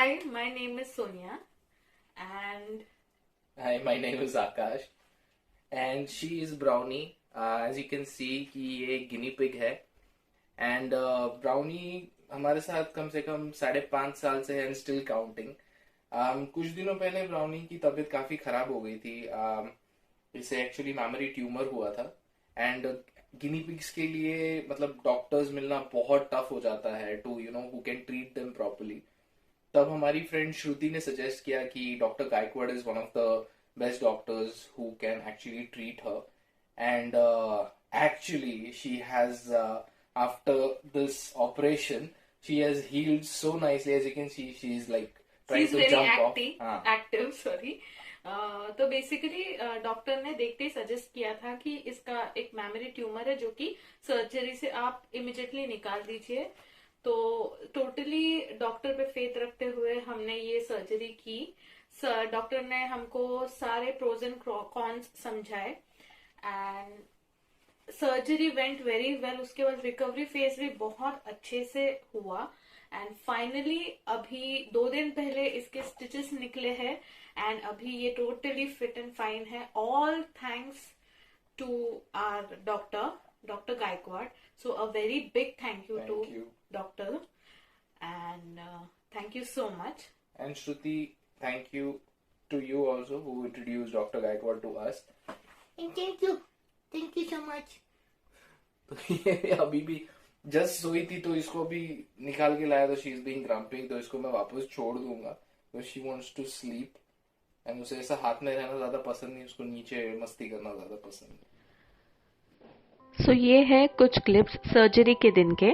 Hi, my name is Sonia, and Hi, my name is Akash and she is Brownie. As you can see कि ये guinea pig है and brownie हमारे साथ कम से कम 5.5 साल से है एंड स्टिल काउंटिंग। कुछ दिनों पहले ब्राउनी की तबीयत काफ़ी ख़राब हो गई थी। इसे एक्चुअली मेमोरी ट्यूमर हुआ था एंड गिनी पिग्स के लिए मतलब डॉक्टर्स मिलना बहुत टफ हो जाता है to who can treat them properly. तब हमारी फ्रेंड श्रुति ने सजेस्ट किया कि doctor Gaikwad is one of the best doctors who can actually treat her and actually she has after this operation she has healed so nicely. As you can see, she is like trying she's to very jump off. active, sorry. तो basically doctor ने देखते ही suggest किया था कि इसका एक memory tumour है जो कि सर्जरी से आप इमिडिएटली निकाल दीजिए। तो टोटली डॉक्टर पे फेथ रखते हुए हमने ये सर्जरी की। डॉक्टर ने हमको सारे प्रोज एंड कॉन्स समझाए and surgery went very well. उसके बाद रिकवरी फेज भी बहुत अच्छे से हुआ एंड फाइनली अभी 2 दिन पहले इसके स्टिचेस निकले हैं एंड अभी ये टोटली फिट एंड फाइन है। All thanks to our doctor Gaikwad. So a very big thank you to doctor and thank you so much. And Shruti, thank you to you also who introduced Dr. Gaikwad to us. And thank you so much. तो ये अभी भी just सोई थी तो इसको भी निकाल के लाया तो शी इज बीइंग ग्रम्पिंग, तो इसको मैं वापस छोड़ दूंगा because she wants to sleep and उसे ऐसा हाथ में रहना ज्यादा पसंद नहीं, उसको नीचे मस्ती करना ज्यादा पसंद है। सो ये है कुछ क्लिप्स सर्जरी के दिन के।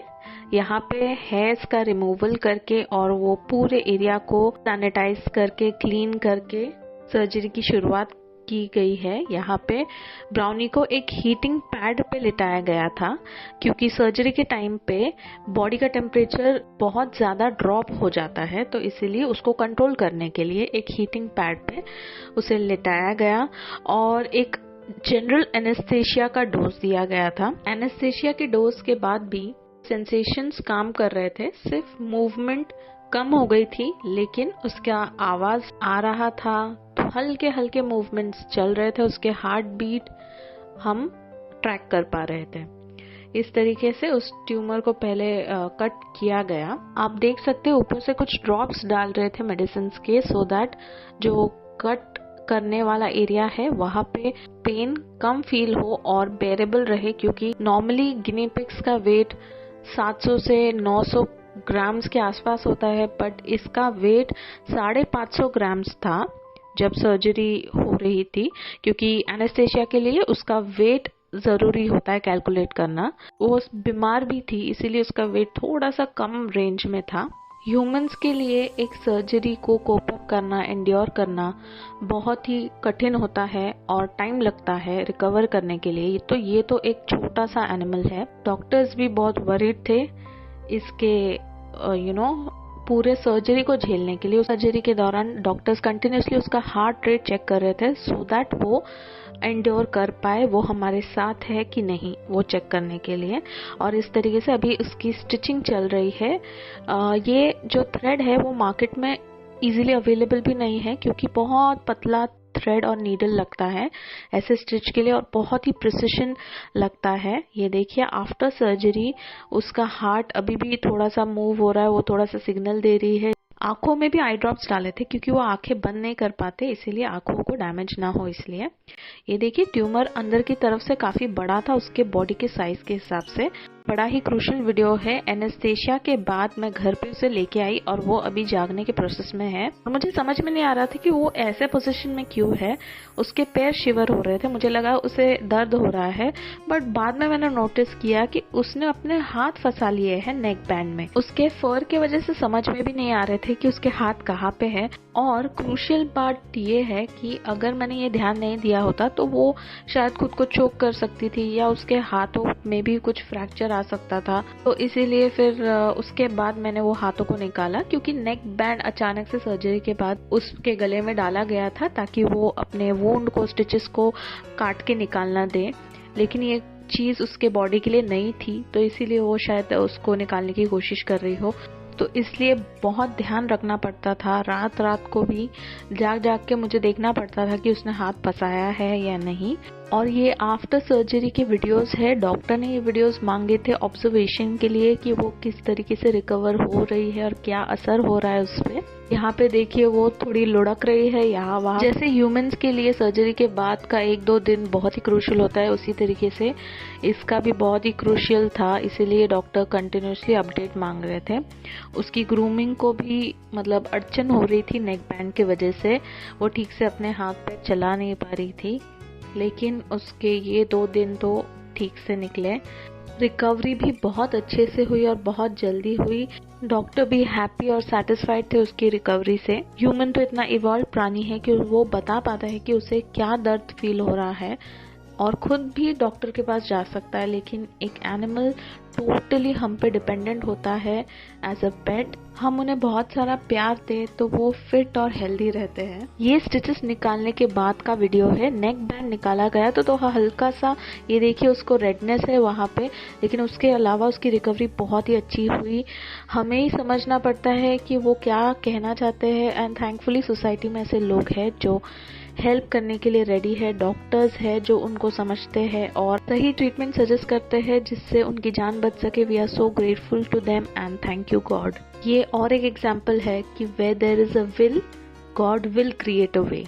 यहाँ पे हेयर्स का रिमूवल करके और वो पूरे एरिया को सैनिटाइज करके क्लीन करके सर्जरी की शुरुआत की गई है। यहाँ पे ब्राउनी को एक हीटिंग पैड पे लिटाया गया था क्योंकि सर्जरी के टाइम पे बॉडी का टेम्परेचर बहुत ज़्यादा ड्रॉप हो जाता है, तो इसीलिए उसको कंट्रोल करने के लिए एक हीटिंग पैड पे उसे लिटाया गया और एक जनरल एनेस्थेशिया का डोज दिया गया था। एनेस्थेशिया के डोज के बाद भी सेंसेशंस काम कर रहे थे, सिर्फ मूवमेंट कम हो गई थी लेकिन उसका आवाज आ रहा था, तो हल्के हल्के मूवमेंट्स चल रहे थे, उसके हार्ट बीट हम ट्रैक कर पा रहे थे। इस तरीके से उस ट्यूमर को पहले कट किया गया। आप देख सकते हैं ऊपर से कुछ ड्रॉप्स डाल रहे थे मेडिसिन के, सो दैट जो कट करने वाला एरिया है वहाँ पे पेन कम फील हो और बेरेबल रहे, क्योंकि नॉर्मली गिनी पिग्स का वेट 700 से 900 ग्राम्स के आसपास होता है, बट इसका वेट 550 ग्राम्स था जब सर्जरी हो रही थी, क्योंकि एनेस्थेशिया के लिए उसका वेट जरूरी होता है कैलकुलेट करना। वो बीमार भी थी इसीलिए उसका वेट थोड़ा सा कम रेंज में था। ह्यूमंस के लिए एक सर्जरी को कोप अप करना, एंड्योर करना बहुत ही कठिन होता है और टाइम लगता है रिकवर करने के लिए। तो ये तो एक छोटा सा एनिमल है। डॉक्टर्स भी बहुत वरीड थे इसके पूरे सर्जरी को झेलने के लिए। सर्जरी के दौरान डॉक्टर्स कंटिन्यूसली उसका हार्ट रेट चेक कर रहे थे सो दैट वो एंड्योर कर पाए, वो हमारे साथ है कि नहीं वो चेक करने के लिए। और इस तरीके से अभी उसकी स्टिचिंग चल रही है। ये जो थ्रेड है वो मार्केट में इजीली अवेलेबल भी नहीं है क्योंकि बहुत पतला थ्रेड और नीडल लगता है ऐसे स्टिच के लिए और बहुत ही प्रिसिशन लगता है। ये देखिए आफ्टर सर्जरी उसका हार्ट अभी भी थोड़ा सा मूव हो रहा है, वो थोड़ा सा सिग्नल दे रही है। आंखों में भी आई ड्रॉप्स डाले थे क्योंकि वो आंखें बंद नहीं कर पाते, इसीलिए आंखों को डैमेज ना हो इसलिए। ये देखिए ट्यूमर अंदर की तरफ से काफी बड़ा था उसके बॉडी के साइज के हिसाब से। बड़ा ही क्रूशियल वीडियो है। एनेस्थेशिया के बाद मैं घर पे उसे लेके आई और वो अभी जागने के प्रोसेस में है और मुझे समझ में नहीं आ रहा था कि वो ऐसे पोजीशन में क्यों है। उसके पैर शिवर हो रहे थे, मुझे लगा उसे दर्द हो रहा है, बट बाद में मैंने नोटिस किया कि उसने अपने हाथ फंसा लिए हैं नेक बैंड में। उसके फर के वजह से समझ में भी नहीं आ रहे थे कि उसके हाथ कहाँ पे है। और क्रूशियल बात ये है कि अगर मैंने ये ध्यान नहीं दिया होता तो वो शायद खुद को चोक कर सकती थी या उसके हाथों में भी कुछ फ्रैक्चर आ सकता था। तो इसीलिए फिर उसके बाद मैंने वो हाथों को निकाला क्योंकि नेक बैंड अचानक से सर्जरी के बाद उसके गले में डाला गया था ताकि वो अपने वुंड को, स्टिचेस को काट के निकालना दे, लेकिन ये चीज उसके बॉडी के लिए नई थी तो इसीलिए वो शायद उसको निकालने की कोशिश कर रही हो। तो इसलिए बहुत ध्यान रखना पड़ता था। रात रात को भी जाग जाग के मुझे देखना पड़ता था कि उसने हाथ फंसाया है या नहीं। और ये आफ्टर सर्जरी के वीडियोस है। डॉक्टर ने ये वीडियोस मांगे थे ऑब्जर्वेशन के लिए कि वो किस तरीके से रिकवर हो रही है और क्या असर हो रहा है उस पर। यहाँ पे देखिए वो थोड़ी लुढ़क रही है यहाँ वहाँ। जैसे ह्यूमंस के लिए सर्जरी के बाद का 1-2 दिन बहुत ही क्रूशियल होता है, उसी तरीके से इसका भी बहुत ही क्रूशियल था, इसीलिए डॉक्टर कंटिन्यूसली अपडेट मांग रहे थे। उसकी ग्रूमिंग को भी मतलब अड़चन हो रही थी नेक बैंड की वजह से, वो ठीक से अपने हाथ पैर चला नहीं पा रही थी, लेकिन उसके ये 2 दिन तो ठीक से निकले। रिकवरी भी बहुत अच्छे से हुई और बहुत जल्दी हुई। डॉक्टर भी हैप्पी और सेटिस्फाइड थे उसकी रिकवरी से। ह्यूमन तो इतना इवॉल्व प्राणी है कि वो बता पाता है कि उसे क्या दर्द फील हो रहा है और खुद भी डॉक्टर के पास जा सकता है, लेकिन एक एनिमल टोटली हम पे डिपेंडेंट होता है एज अ पेट। हम उन्हें बहुत सारा प्यार दें तो वो फिट और हेल्दी रहते हैं। ये स्टिचेस निकालने के बाद का वीडियो है। नेक बैंड निकाला गया तो हल्का सा ये देखिए उसको रेडनेस है वहाँ पे, लेकिन उसके अलावा उसकी रिकवरी बहुत ही अच्छी हुई। हमें ही समझना पड़ता है कि वो क्या कहना चाहते हैं एंड थैंकफुली सोसाइटी में ऐसे लोग हैं जो हेल्प करने के लिए रेडी है, डॉक्टर्स है जो उनको समझते हैं और सही ट्रीटमेंट सजेस्ट करते हैं जिससे उनकी जान बच सके। We are so grateful to them and thank you God. ये और एक एग्जाम्पल है कि where there is a will, God will create a way.